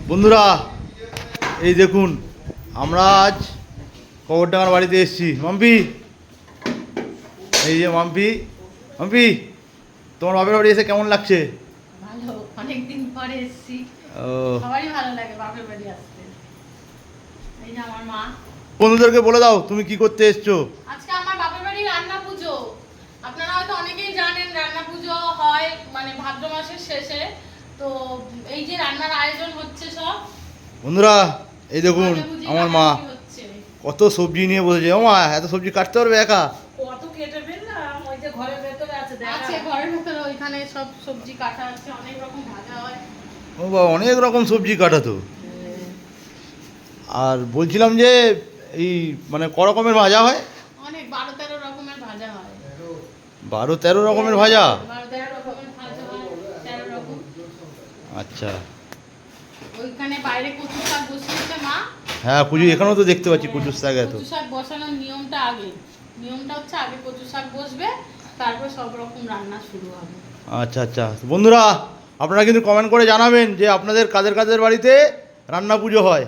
বন্ধুরা এই দেখুন আমরা আজ কবরডাঙ্গার বাড়িতে এসেছি। মাম্পি, এই যে মাম্পি। মাম্পি, তোমার বাপের বাড়ি এসে কেমন লাগছে? ভালো, অনেকদিন পরে এসেছি। সবারই ভালো লাগে বাপের বাড়ি আসতে। এই যে আমার মা। বন্ধুদেরকে বলে দাও তুমি কি করতে এসছো। আজকে আমার বাপের বাড়ি রান্না পুজো। আপনারা হয়তো অনেকেই জানেন রান্না পুজো হয় মানে ভাদ্র মাসের শেষে। তো এই যে রান্নার আয়োজন হচ্ছে সব। বন্ধুরা এই দেখুন আমার মা কত সবজি নিয়ে বসেছে। ও মা, এত সবজি কাটতে পারবে একা? কত কেটে ফেললাম, ওই যে ঘরের ভেতরে আছে, আছে ঘরের ভেতরে, ওইখানে সব সবজি কাটা আছে, অনেক রকম ভাজা হয়। ও বাবা, অনেক রকম সবজি কাটা তো। আর বলছিলাম যে এই মানে ক রকমের ভাজা হয়? অনেক 12-13 রকমের ভাজা হয়। 12-13 রকমের ভাজা? 12-13 রকমের ভাজা হয়, 13 রকম। আচ্ছা। ওইখানে বাইরে কচু শাক বসিয়েছে মা। হ্যাঁ, কুচু এখানেও তো দেখতে পাচ্ছি কচুর শাক। এত কচু শাক বসানোর নিয়মটা হচ্ছে আগে কচু শাক বসবে, তারপর সব রকম রান্না শুরু হবে। আচ্ছা আচ্ছা। বন্ধুরা আপনারা কিন্তু কমেন্ট করে জানাবেন যে আপনাদের কাদের কাদের বাড়িতে রান্না পুজো হয়।